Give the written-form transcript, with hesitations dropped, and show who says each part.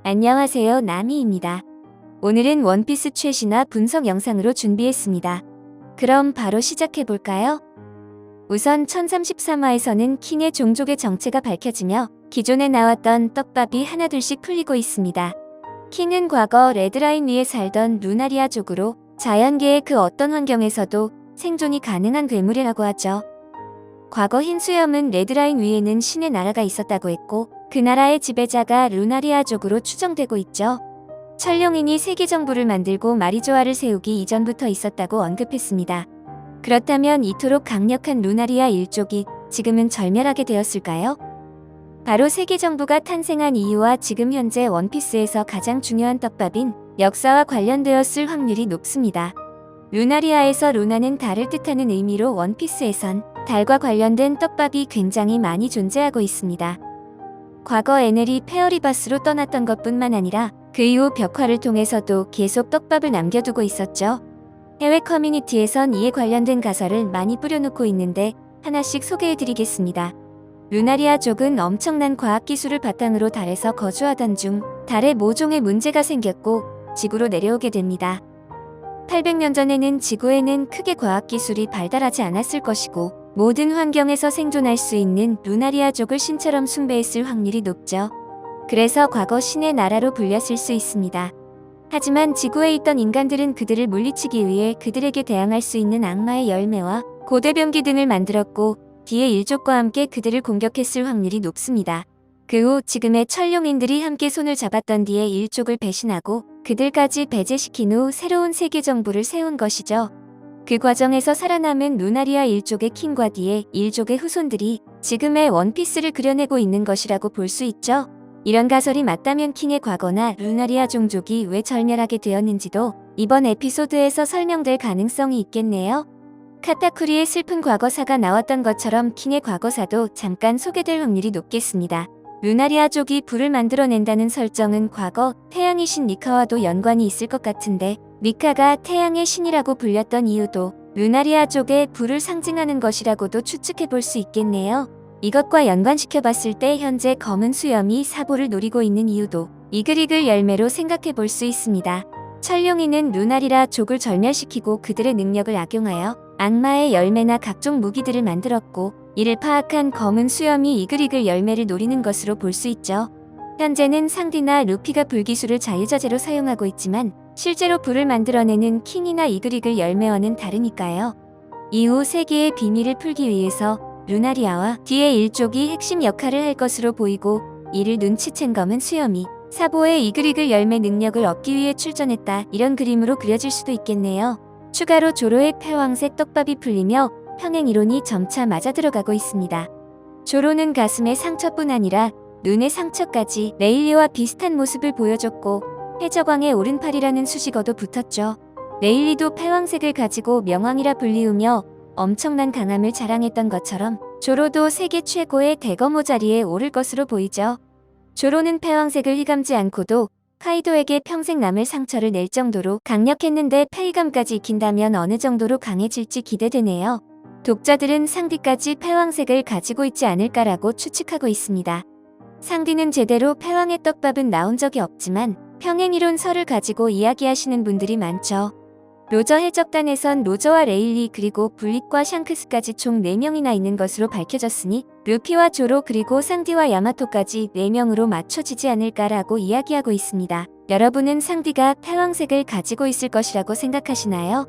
Speaker 1: 안녕하세요, 나미입니다. 오늘은 원피스 최신화 분석 영상으로 준비했습니다. 그럼 바로 시작해볼까요? 우선 1033화에서는 킹의 종족의 정체가 밝혀지며 기존에 나왔던 떡밥이 하나둘씩 풀리고 있습니다. 킹은 과거 레드라인 위에 살던 루나리아족으로 자연계의 그 어떤 환경에서도 생존이 가능한 괴물이라고 하죠. 과거 흰 수염은 레드라인 위에는 신의 나라가 있었다고 했고 그 나라의 지배자가 루나리아족으로 추정되고 있죠. 천룡인이 세계 정부를 만들고 마리조아를 세우기 이전부터 있었다고 언급했습니다. 그렇다면 이토록 강력한 루나리아 일족이 지금은 절멸하게 되었을까요? 바로 세계 정부가 탄생한 이유와 지금 현재 원피스에서 가장 중요한 떡밥인 역사와 관련되었을 확률이 높습니다. 루나리아에서 루나는 달을 뜻하는 의미로 원피스에선 달과 관련된 떡밥이 굉장히 많이 존재하고 있습니다. 과거 에넬이 페어리바스로 떠났던 것뿐만 아니라 그 이후 벽화를 통해서도 계속 떡밥을 남겨두고 있었죠. 해외 커뮤니티에선 이에 관련된 가설을 많이 뿌려놓고 있는데 하나씩 소개해드리겠습니다. 루나리아족은 엄청난 과학기술을 바탕으로 달에서 거주하던 중 달에 모종의 문제가 생겼고 지구로 내려오게 됩니다. 800년 전에는 지구에는 크게 과학기술이 발달하지 않았을 것이고 모든 환경에서 생존할 수 있는 루나리아족을 신처럼 숭배했을 확률이 높죠. 그래서 과거 신의 나라로 불렸을 수 있습니다. 하지만 지구에 있던 인간들은 그들을 물리치기 위해 그들에게 대항할 수 있는 악마의 열매와 고대병기 등을 만들었고 뒤에 일족과 함께 그들을 공격했을 확률이 높습니다. 그 후 지금의 천룡인들이 함께 손을 잡았던 뒤에 일족을 배신하고 그들까지 배제시킨 후 새로운 세계 정부를 세운 것이죠. 그 과정에서 살아남은 루나리아 일족의 킹과 뒤에 일족의 후손들이 지금의 원피스를 그려내고 있는 것이라고 볼 수 있죠. 이런 가설이 맞다면 킹의 과거나 루나리아 종족이 왜 절멸하게 되었는지도 이번 에피소드에서 설명될 가능성이 있겠네요. 카타쿠리의 슬픈 과거사가 나왔던 것처럼 킹의 과거사도 잠깐 소개될 확률이 높겠습니다. 루나리아족이 불을 만들어낸다는 설정은 과거 태양의 신 미카와도 연관이 있을 것 같은데 미카가 태양의 신이라고 불렸던 이유도 루나리아족의 불을 상징하는 것이라고도 추측해 볼 수 있겠네요. 이것과 연관시켜 봤을 때 현재 검은 수염이 사보를 노리고 있는 이유도 이글이글 열매로 생각해 볼 수 있습니다. 천룡이는 루나리아족을 절멸시키고 그들의 능력을 악용하여 악마의 열매나 각종 무기들을 만들었고 이를 파악한 검은 수염이 이글이글 열매를 노리는 것으로 볼 수 있죠. 현재는 상디나 루피가 불기술을 자유자재로 사용하고 있지만 실제로 불을 만들어내는 킹이나 이글이글 열매와는 다르니까요. 이후 세계의 비밀을 풀기 위해서 루나리아와 뒤의 일족이 핵심 역할을 할 것으로 보이고 이를 눈치챈 검은 수염이 사보의 이글이글 열매 능력을 얻기 위해 출전했다 이런 그림으로 그려질 수도 있겠네요. 추가로 조로의 패왕색 떡밥이 풀리며 평행 이론이 점차 맞아들어가고 있습니다. 조로는 가슴의 상처뿐 아니라 눈의 상처까지 레일리와 비슷한 모습을 보여줬고 해적왕의 오른팔이라는 수식어도 붙었죠. 레일리도 패왕색을 가지고 명왕이라 불리우며 엄청난 강함을 자랑했던 것처럼 조로도 세계 최고의 대검호 자리에 오를 것으로 보이죠. 조로는 패왕색을 휘감지 않고도 카이도에게 평생 남을 상처를 낼 정도로 강력했는데 패의감까지 익힌다면 어느 정도로 강해질지 기대되네요. 독자들은 상디까지 패왕색을 가지고 있지 않을까라고 추측하고 있습니다. 상디는 제대로 패왕의 떡밥은 나온 적이 없지만 평행이론설을 가지고 이야기하시는 분들이 많죠. 로저 해적단에선 로저와 레일리 그리고 블릿과 샹크스까지 총 4명이나 있는 것으로 밝혀졌으니 루피와 조로 그리고 상디와 야마토까지 4명으로 맞춰지지 않을까라고 이야기하고 있습니다. 여러분은 상디가 패왕색을 가지고 있을 것이라고 생각하시나요?